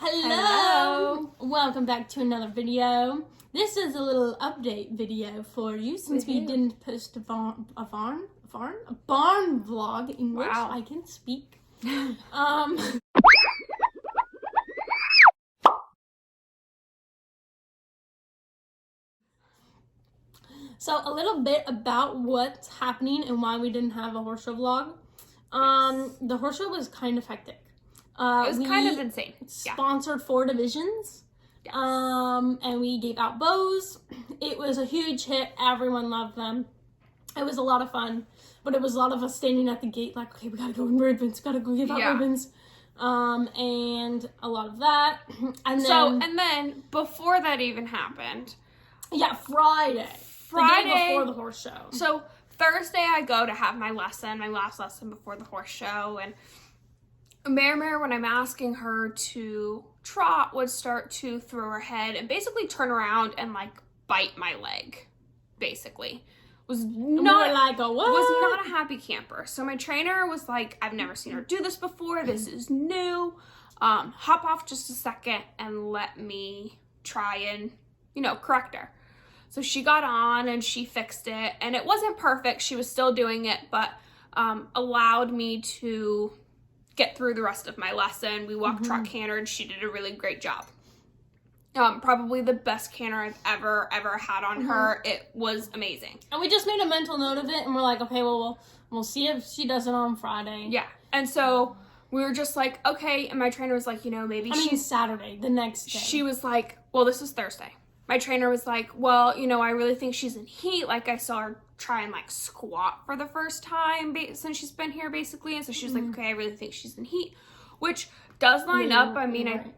Hello! Welcome back to another video. This is a little update video for you since we didn't post a barn vlog. English, wow. I can speak. So a little bit about what's happening and why we didn't have a horse show vlog. The horse show was kind of hectic. It was kind of insane. Sponsored 4 divisions. Yes. And we gave out bows. It was a huge hit. Everyone loved them. It was a lot of fun, but it was a lot of us standing at the gate like, okay, we gotta go in ribbons, gotta go give out ribbons. And a lot of that. And then before that even happened. Yeah, Friday. The day before the horse show. So Thursday I go to have my last lesson before the horse show, and Mare, when I'm asking her to trot, would start to throw her head and basically turn around and like bite my leg, basically. Was not a happy camper. So my trainer was like, I've never seen her do this before. This is new. Hop off just a second and let me try and, correct her. So she got on and she fixed it, and it wasn't perfect. She was still doing it, but allowed me to get through the rest of my lesson. We walked trot canter, and she did a really great job. Probably the best canter I've ever had on her. It was amazing. And we just made a mental note of it, and we're like, okay, well, we'll see if she does it on Friday. Yeah. And so we were just like, okay. And my trainer was like, maybe she's Saturday, the next day. She was like, well, this is Thursday. My trainer was like, well, I really think she's in heat. Like, I saw her try and, squat for the first time since she's been here, basically. And so she was like, okay, I really think she's in heat. Which does line up. I mean, right.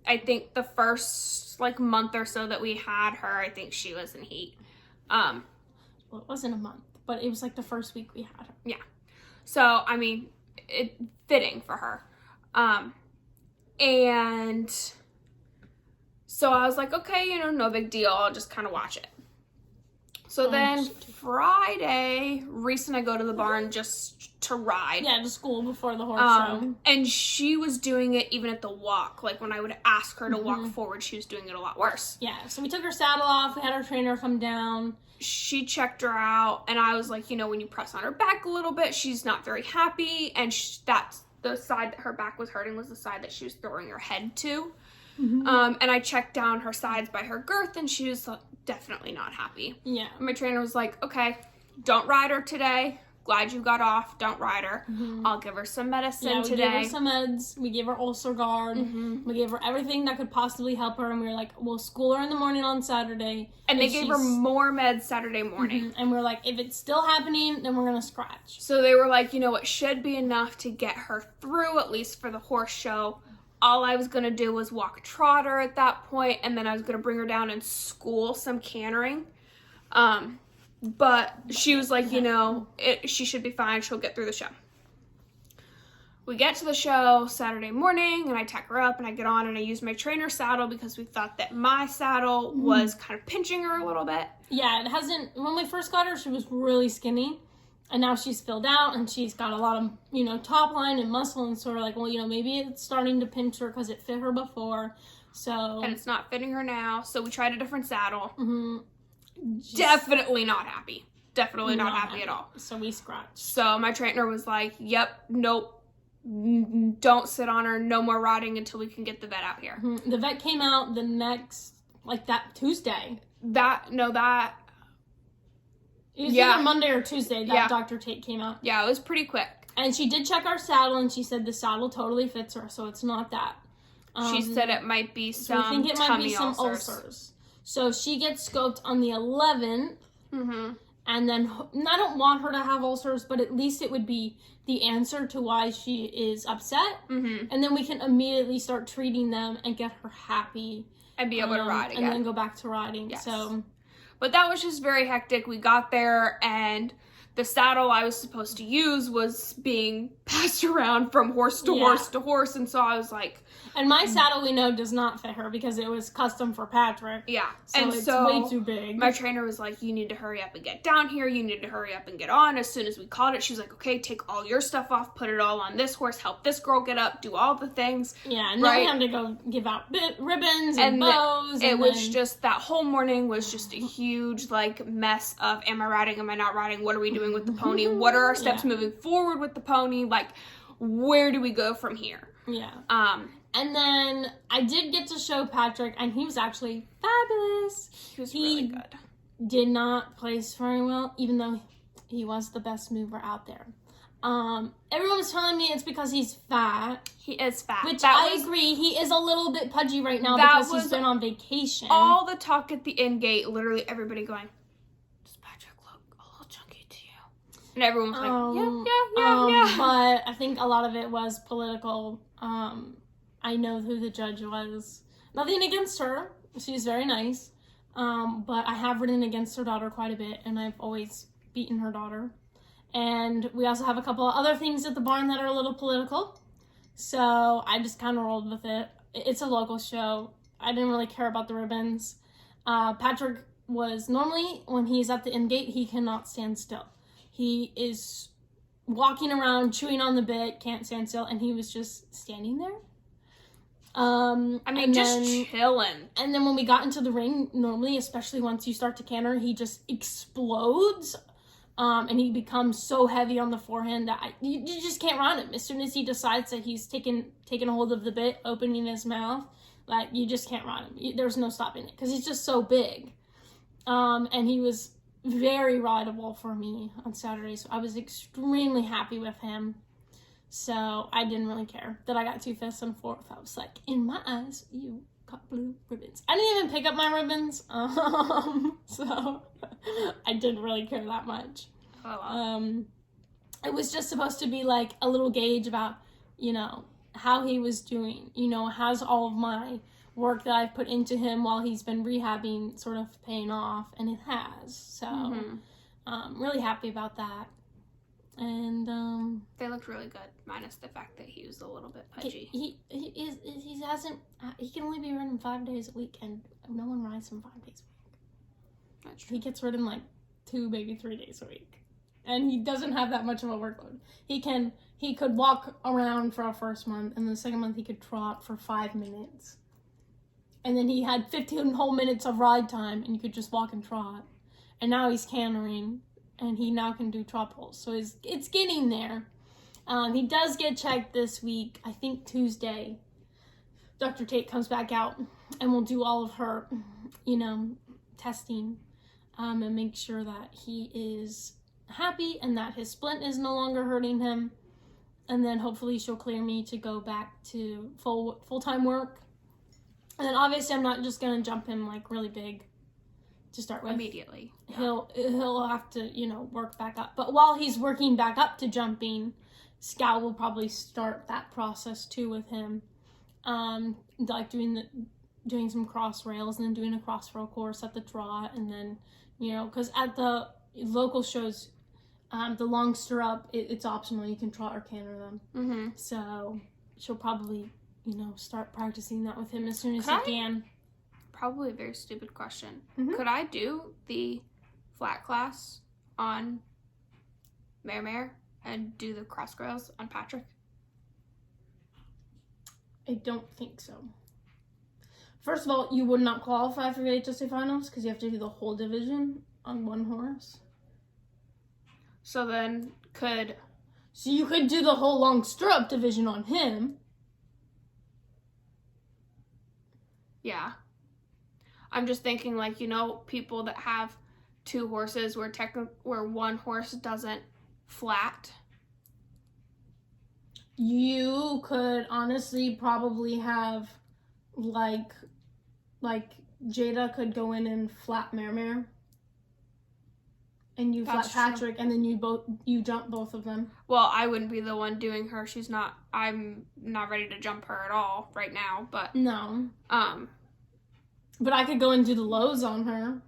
I think the first, month or so that we had her, I think she was in heat. Well, it wasn't a month, but it was, the first week we had her. Yeah. So, I mean, it fitting for her. And so I was like, okay, no big deal. I'll just kind of watch it. So then Friday, Reese and I go to the barn just to ride. Yeah, to school before the horse show. And she was doing it even at the walk. When I would ask her to walk forward, she was doing it a lot worse. Yeah, so we took her saddle off. We had our trainer come down. She checked her out. And I was like, when you press on her back a little bit, she's not very happy. And that's the side that her back was hurting was the side that she was throwing her head to. And I checked down her sides by her girth, and she was definitely not happy. Yeah. And my trainer was like, okay, don't ride her today. Glad you got off. Don't ride her. I'll give her some medicine today. We gave her some meds. We gave her ulcer guard. We gave her everything that could possibly help her. And we were like, we'll school her in the morning on Saturday. And they gave her more meds Saturday morning. And we're like, if it's still happening, then we're going to scratch. So they were like, it should be enough to get her through, at least for the horse show. All I was going to do was walk trot her at that point, and then I was going to bring her down and school some cantering. But she was like, she should be fine. She'll get through the show. We get to the show Saturday morning, and I tack her up, and I get on, and I use my trainer's saddle because we thought that my saddle was kind of pinching her a little bit. Yeah, when we first got her, she was really skinny. And now she's filled out, and she's got a lot of, top line and muscle, and sort of maybe it's starting to pinch her because it fit her before. So. And it's not fitting her now. So we tried a different saddle. Definitely not happy. Definitely not happy at all. So we scratched. So my trainer was like, yep, nope, don't sit on her. No more riding until we can get the vet out here. The vet came out the next, that Tuesday. It was either Monday or Tuesday that Dr. Tate came out. Yeah, it was pretty quick. And she did check our saddle, and she said the saddle totally fits her, so it's not that. She said it might be some tummy ulcers. Might be some ulcers. So she gets scoped on the 11th, and then I don't want her to have ulcers, but at least it would be the answer to why she is upset. And then we can immediately start treating them and get her happy. And be able to ride again. And then go back to riding. Yes. So... But that was just very hectic. We got there, and the saddle I was supposed to use was being passed around from horse to horse to horse, and so I was like... And my saddle, we know, does not fit her because it was custom for Patrick. Yeah. So it's way too big. My trainer was like, you need to hurry up and get down here. You need to hurry up and get on. As soon as we called it, she was like, okay, take all your stuff off, put it all on this horse, help this girl get up, do all the things. Yeah, and then we had to go give out ribbons and bows. It was just, that whole morning was just a huge, like, mess of, am I riding, am I not riding, what are we doing with the pony, what are our steps moving forward with the pony, like, where do we go from here? Yeah. And then I did get to show Patrick, and he was actually fabulous. He was really good. Did not place very well, even though he was the best mover out there. Everyone was telling me it's because he's fat. He is fat. Which I agree. He is a little bit pudgy right now because he's been on vacation. All the talk at the end gate, literally everybody going, does Patrick look a little chunky to you? And everyone was like, yeah. But I think a lot of it was political. I know who the judge was. Nothing against her. She's very nice. But I have ridden against her daughter quite a bit, and I've always beaten her daughter. And we also have a couple of other things at the barn that are a little political. So I just kind of rolled with it. It's a local show. I didn't really care about the ribbons. Patrick was normally, when he's at the end gate, he cannot stand still. He is walking around, chewing on the bit, can't stand still, and he was just standing there. Just chilling. And then when we got into the ring, normally, especially once you start to canter, he just explodes. And he becomes so heavy on the forehand that you just can't run him. As soon as he decides that he's taking a hold of the bit, opening his mouth, like, you just can't run him. There's no stopping it because he's just so big. And he was very rideable for me on Saturday, so I was extremely happy with him. So I didn't really care that I got 2 5th and 4th. I was like, in my eyes, you got blue ribbons. I didn't even pick up my ribbons, so I didn't really care that much. Oh, wow. It was just supposed to be like a little gauge about, how he was doing. Has all of my work that I've put into him while he's been rehabbing sort of paying off, and it has. So, really happy about that. And they looked really good, minus the fact that he was a little bit pudgy. He can only be ridden 5 days a week, and no one rides him 5 days a week. That's true. He gets ridden like 2, maybe 3 days a week, and he doesn't have that much of a workload. He could walk around for our first month, and the second month he could trot for 5 minutes, and then he had 15 whole minutes of ride time, and you could just walk and trot. And now he's cantering, and he now can do trot pulls, so it's getting there. He does get checked this week. I think Tuesday, Dr. Tate comes back out, and we'll do all of her, testing, and make sure that he is happy and that his splint is no longer hurting him. And then hopefully she'll clear me to go back to full-time work. And then obviously I'm not just going to jump him like really big to start with. Immediately. Yeah. He'll have to, work back up. But while he's working back up to jumping, Scout will probably start that process too with him. Like doing some cross rails and then doing a cross rail course at the trot, and then, because at the local shows, the long stirrup, it's optional. You can trot or canter them. Mm-hmm. So she'll probably, start practicing that with him as soon as he can. Probably a very stupid question. Mm-hmm. Could I do the flat class on Mare and do the cross rails on Patrick? I don't think so. First of all, you would not qualify for the HSA finals because you have to do the whole division on one horse. So you could do the whole long stirrup division on him. Yeah. I'm just thinking, people that have 2 horses where one horse doesn't flat. You could honestly probably have, like Jada could go in and flat Mare. And you flat Patrick, and then you jump both of them. Well, I wouldn't be the one doing her. I'm not ready to jump her at all right now, but... No. But I could go and do the lows on her.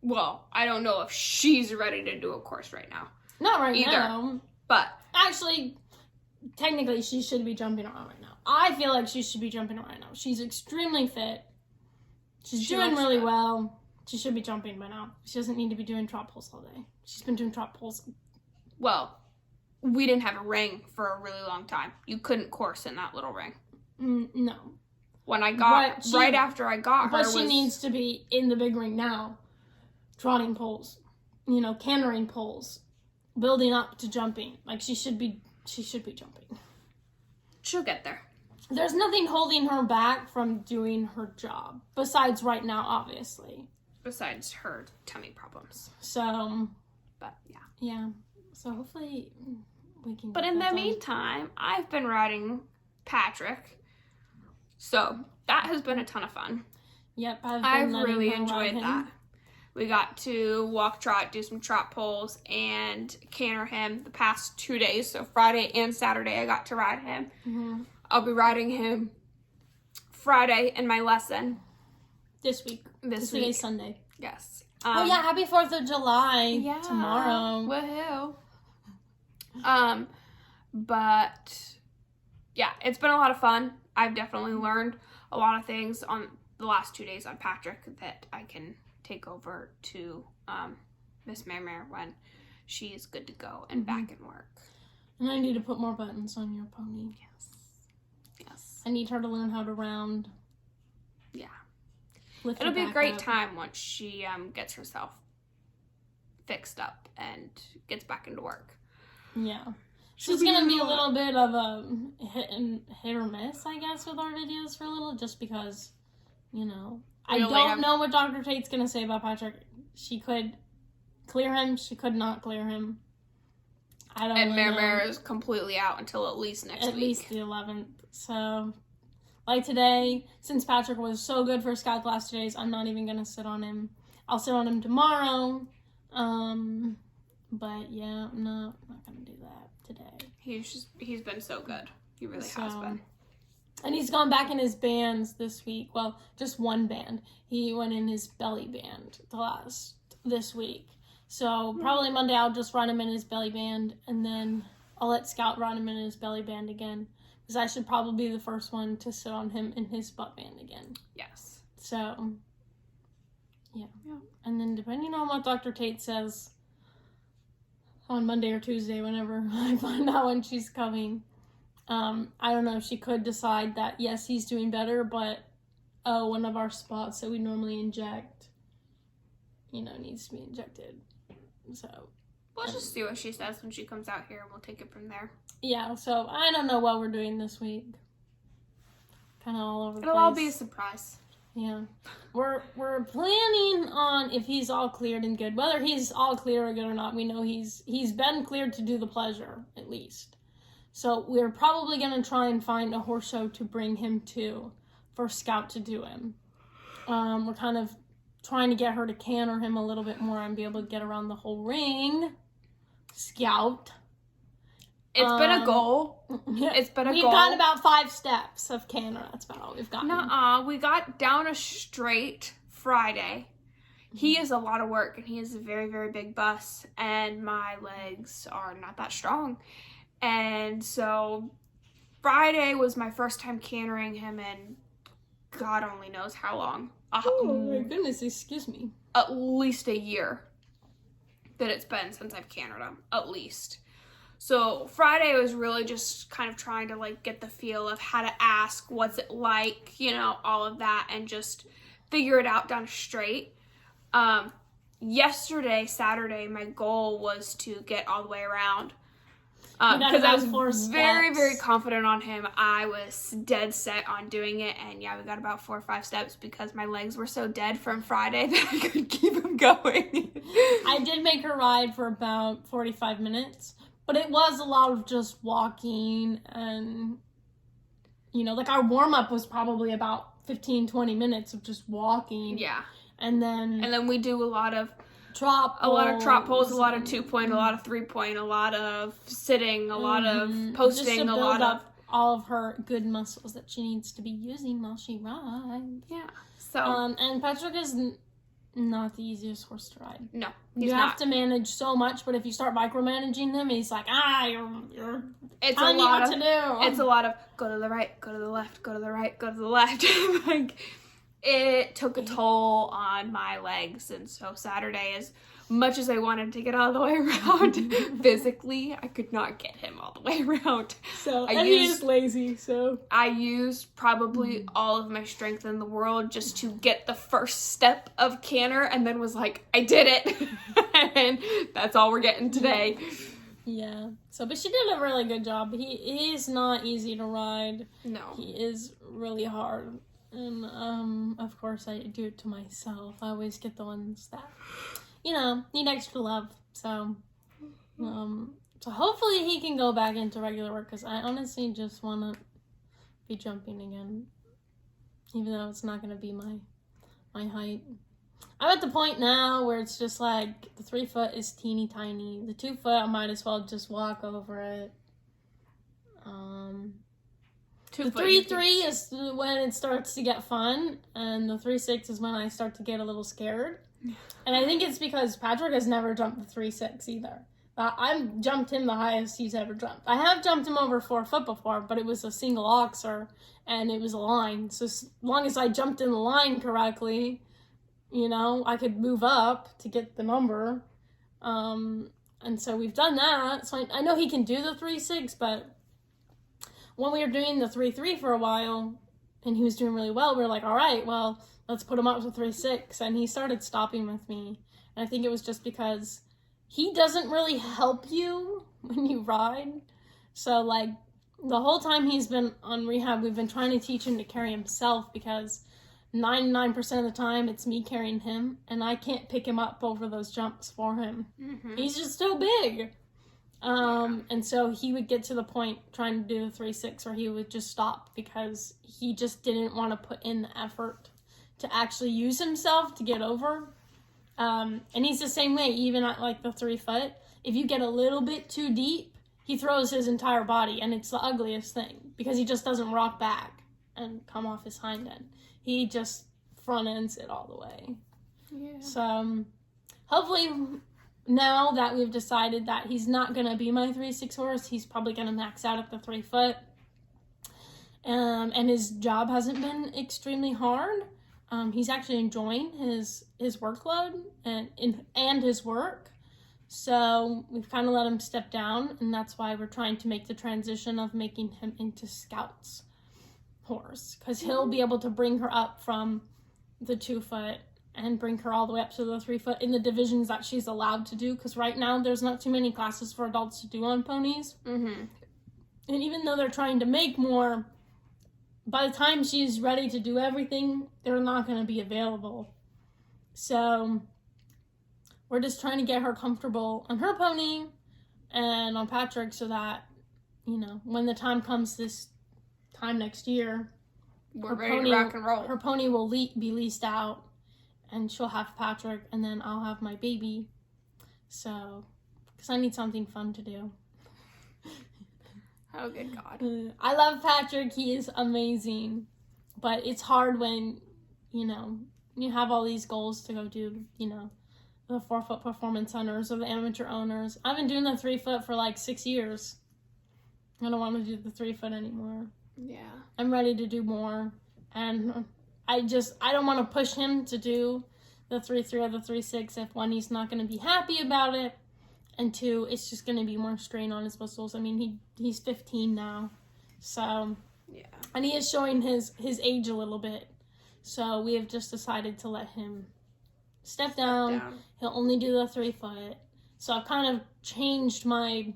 well, I don't know if she's ready to do a course right now. Not right either. now. But actually, technically, she should be jumping around right now. I feel like she should be jumping around right now. She's extremely fit. She's doing really well. She should be jumping by now. She doesn't need to be doing trot pulls all day. She's been doing trot pulls. Well, we didn't have a ring for a really long time. You couldn't course in that little ring. No. When I got, right after I got her, but she needs to be in the big ring now. Trotting poles. Cantering poles. Building up to jumping. Like, she should be jumping. She'll get there. There's nothing holding her back from doing her job. Besides right now, obviously. Besides her tummy problems. So. But, yeah. Yeah. So, hopefully we can. But in the meantime, I've been riding Patrick. So, that has been a ton of fun. Yep. I've really enjoyed that. We got to walk trot, do some trot pulls, and canter him the past 2 days. So, Friday and Saturday, I got to ride him. Mm-hmm. I'll be riding him Friday in my lesson. This week. This week. Today's Sunday. Yes. Oh, yeah. Happy 4th of July. Yeah. Tomorrow. Woohoo. But, yeah, it's been a lot of fun. I've definitely learned a lot of things on the last 2 days on Patrick that I can take over to Miss Mare when she is good to go and back in work. And I need to put more buttons on your pony. Yes. I need her to learn how to round. Yeah. It'll be a great time once she gets herself fixed up and gets back into work. Yeah. She's going to be a little bit of a hit or miss, I guess, with our videos for a little, just because, I don't know what Dr. Tate's going to say about Patrick. She could clear him. She could not clear him. I don't know. And Mare is completely out until at least next week. At least the 11th. So, like today, since Patrick was so good for Scout the last 2 days, I'm not even going to sit on him. I'll sit on him tomorrow. But yeah, I'm not going to do that today. He's been so good. He really has been. And he's gone back in his bands this week. Well, just one band. He went in his belly band this week. So probably Monday I'll just run him in his belly band, and then I'll let Scout run him in his belly band again. Because I should probably be the first one to sit on him in his butt band again. Yes. So, yeah. And then depending on what Dr. Tate says on Monday or Tuesday, whenever I find out when she's coming, I don't know, she could decide that, yes, he's doing better, but, one of our spots that we normally inject, needs to be injected. So we'll just see what she says when she comes out here, and we'll take it from there. Yeah, so I don't know what we're doing this week. Kind of all over the place. It'll all be a surprise. Yeah. We're planning on, if he's all cleared and good, whether he's all clear or good or not, we know he's been cleared to do the pleasure, at least. So we're probably going to try and find a horse show to bring him to for Scout to do him. We're kind of trying to get her to canter him a little bit more and be able to get around the whole ring. Scout. It's been a goal. Yeah. It's been a We've goal. gotten about 5 steps of canter. That's about all we've gotten. Nuh-uh. We got down a straight Friday. He is a lot of work, and he is a very, very big bus, and my legs are not that strong. And so Friday was my first time cantering him in God only knows how long. Oh my goodness, excuse me. At least a year that it's been since I've cantered him, at least. So Friday was really just kind of trying to get the feel of how to ask, what's it like, all of that, and just figure it out down straight. Yesterday, Saturday, my goal was to get all the way around. Because I was very, very confident on him. I was dead set on doing it. And yeah, we got about 4 or 5 steps because my legs were so dead from Friday that I couldn't keep him going. I did make her ride for about 45 minutes. But it was a lot of just walking and, our warm-up was probably about 15, 20 minutes of just walking. Yeah. And then we do a lot of trot pulls, a lot of 2-point, a lot of 3-point, a lot of sitting, a lot of posting, just to a build lot up of all of her good muscles that she needs to be using while she rides. Yeah. So and Patrick is not the easiest horse to ride. No, you have to manage so much, but if you start micromanaging him, he's like, you're it's telling me what to do. It's a lot of go to the right, go to the left, go to the right, go to the left. Like, it took a toll on my legs, and so Saturday, as much as I wanted to get all the way around, physically, I could not get him all the way around. So, he is lazy, so. I used probably all of my strength in the world just to get the first step of canter, and then was like, I did it! And that's all we're getting today. Yeah. So, but she did a really good job. He is not easy to ride. No. He is really hard. And, of course, I do it to myself. I always get the ones that, need extra love. So, so hopefully he can go back into regular work, because I honestly just want to be jumping again. Even though it's not going to be my height. I'm at the point now where it's just like, the 3 foot is teeny tiny. The 2 foot, I might as well just walk over it. The 3-3 is when it starts to get fun, and the 3-6 is when I start to get a little scared. And I think it's because Patrick has never jumped the 3-6 either. I've jumped him the highest he's ever jumped. I have jumped him over 4 foot before, but it was a single oxer, and it was a line. So as long as I jumped in the line correctly, I could move up to get the number. And so we've done that. So I know he can do the 3-6, but when we were doing the 3-3 for a while, and he was doing really well, we were like, all right, well, let's put him up to 3-6. And he started stopping with me. And I think it was just because he doesn't really help you when you ride. So, like, the whole time he's been on rehab, we've been trying to teach him to carry himself, because 99% of the time it's me carrying him, and I can't pick him up over those jumps for him. Mm-hmm. He's just so big. And so he would get to the point trying to do the 3-6 where he would just stop, because he just didn't want to put in the effort to actually use himself to get over. And he's the same way, even at like the 3 foot. If you get a little bit too deep, he throws his entire body, and it's the ugliest thing, because he just doesn't rock back and come off his hind end. He just front ends it all the way. Yeah. So hopefully, now that we've decided that he's not going to be my 3-6 horse, he's probably going to max out at the 3 foot. And his job hasn't been extremely hard. He's actually enjoying his workload and his work. So we've kind of let him step down, and that's why we're trying to make the transition of making him into Scout's horse, because he'll be able to bring her up from the 2 foot and bring her all the way up to the 3 foot in the divisions that she's allowed to do, because right now there's not too many classes for adults to do on ponies. Mm-hmm. And even though they're trying to make more, by the time she's ready to do everything, they're not going to be available. So we're just trying to get her comfortable on her pony and on Patrick, so that, when the time comes this time next year, we're ready to rock and roll. Her pony will be leased out, and she'll have Patrick, and then I'll have my baby. So, because I need something fun to do. Oh, good God. I love Patrick. He is amazing. But it's hard when, you have all these goals to go do, the 4 foot performance hunters or the amateur owners. I've been doing the 3 foot for like 6 years. I don't want to do the 3 foot anymore. Yeah. I'm ready to do more. And I don't want to push him to do the 3-3 or the 3-6 if, one, he's not going to be happy about it, and 2, it's just going to be more strain on his muscles. I mean, he's 15 now. So, yeah. And he is showing his age a little bit. So we have just decided to let him step down. He'll only do the 3 foot. So I've kind of changed my,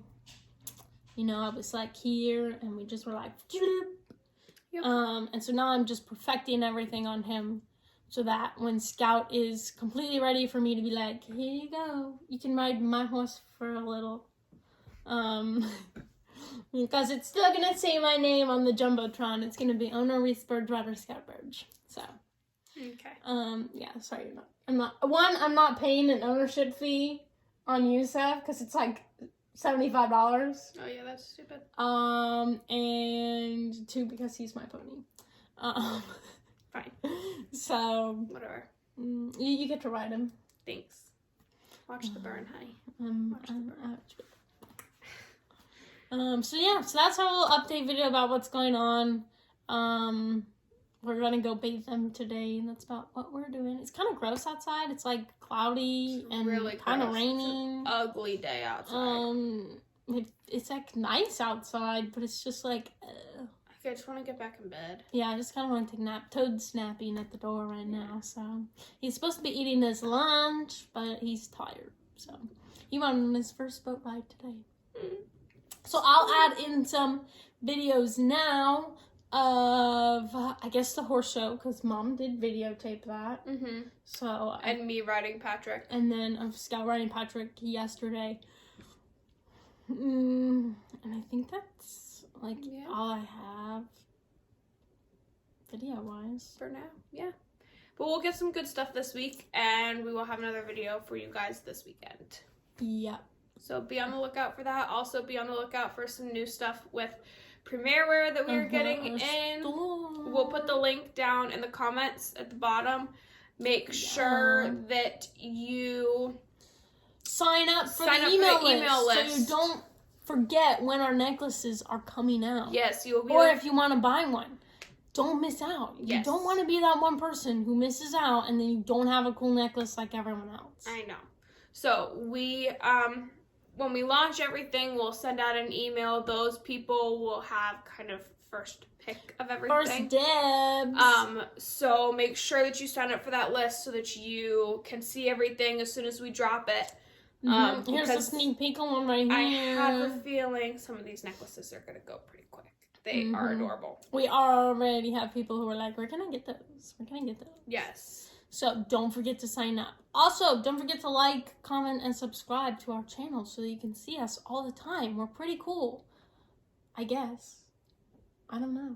I was like here, and we just were like, yep. And so now I'm just perfecting everything on him, so that when Scout is completely ready for me to be like, here you go, you can ride my horse for a little. Because it's still going to say my name on the Jumbotron. It's going to be Owner Reese Bird Rider Scout Burge. So. Okay. Yeah, sorry, I'm not paying an ownership fee on USAF, because it's like $75. Oh yeah, that's stupid. And 2, because he's my pony. Fine. So Whatever. You get to ride him. Thanks. Watch the burn, honey. So that's our little update video about what's going on. We're gonna go bathe them today, and that's about what we're doing. It's kind of gross outside. It's like cloudy and really kind of raining. It's an ugly day outside. It's like nice outside, but it's just like. I just want to get back in bed. Yeah, I just kind of want to take a nap. Toad's snapping at the door right now, so he's supposed to be eating his lunch, but he's tired. So he went on his first boat ride today. So I'll add in some videos now of, I guess, the horse show, because Mom did videotape that. Mm-hmm. So and me riding Patrick. And then of Scout riding Patrick yesterday. And I think that's all I have video-wise. For now, yeah. But we'll get some good stuff this week, and we will have another video for you guys this weekend. Yep. So be on the lookout for that. Also be on the lookout for some new stuff with Premier Wear that we're getting in. We'll put the link down in the comments at the bottom. Make sure that you sign up for the email list. So you don't forget when our necklaces are coming out. Yes, you will be. Or if you want to buy one, don't miss out. Yes. You don't want to be that one person who misses out and then you don't have a cool necklace like everyone else. I know. So we, when we launch everything, we'll send out an email. Those people will have kind of first pick of everything. First dibs. So make sure that you sign up for that list so that you can see everything as soon as we drop it. Here's a sneak peek on one right here. I have a feeling some of these necklaces are going to go pretty quick. They are adorable. We already have people who are like, where can I get those? Where can I get those? Yes. So don't forget to sign up. Also, don't forget to like, comment, and subscribe to our channel so that you can see us all the time. We're pretty cool. I guess. I don't know.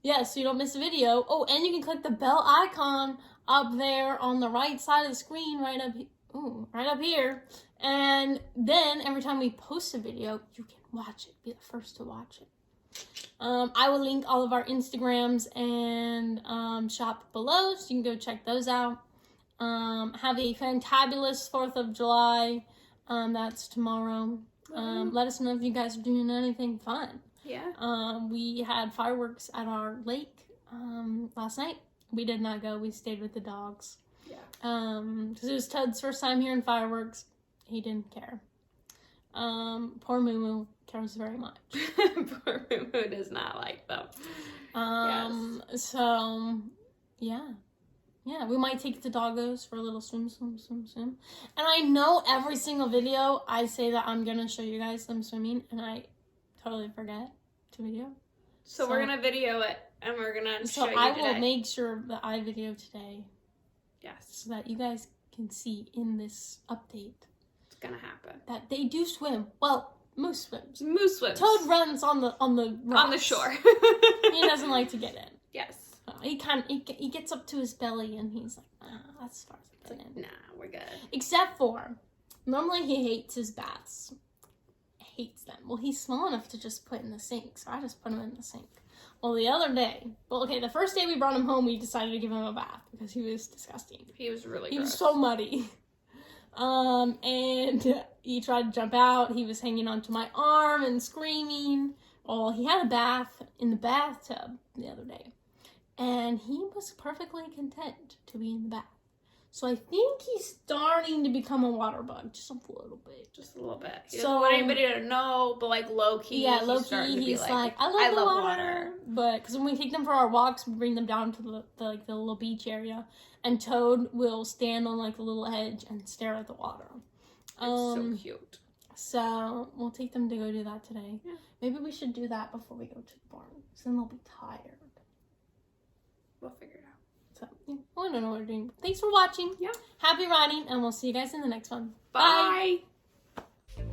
Yeah, so you don't miss a video. Oh, and you can click the bell icon up there on the right side of the screen, right up here. And then every time we post a video, you can watch it. Be the first to watch it. I will link all of our Instagrams and shop below, so you can go check those out. Have a fantabulous 4th of July. That's tomorrow. Let us know if you guys are doing anything fun. Yeah. We had fireworks at our lake last night. We did not go. We stayed with the dogs. Yeah. Because it was Toad's first time hearing fireworks. He didn't care. Poor Moo cares very much. Poor Moo does not like them. Yes. So, yeah. Yeah, we might take the doggos for a little swim. And I know every single video I say that I'm going to show you guys them swimming, and I totally forget to video. So we're going to video it, and we're going to show you today. So I will make sure that I video today. Yes. So that you guys can see in this update. It's going to happen. That they do swim. Well, Moose swims. Moose swims. Toad runs on the rocks. On the shore. He doesn't like to get in. Yes. He gets up to his belly and he's like, that's as far as I can. Nah, we're good. Except for, normally he hates his baths. Hates them. Well, he's small enough to just put in the sink, so I just put him in the sink. Well, the first day we brought him home, we decided to give him a bath because he was disgusting. He was really gross. He was so muddy. And he tried to jump out. He was hanging onto my arm and screaming. Well, he had a bath in the bathtub the other day. And he was perfectly content to be in the bath. So I think he's starting to become a water bug, just a little bit. Just a little bit. He doesn't want anybody to know, but like low-key, he's like, I love water. But, because when we take them for our walks, we bring them down to the little beach area. And Toad will stand on like a little edge and stare at the water. It's so cute. So we'll take them to go do that today. Yeah. Maybe we should do that before we go to the barn, because then they'll be tired. We'll figure it out. So, yeah, I don't know what we're doing. Thanks for watching. Yeah. Happy riding, and we'll see you guys in the next one. Bye. Bye.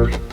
Later.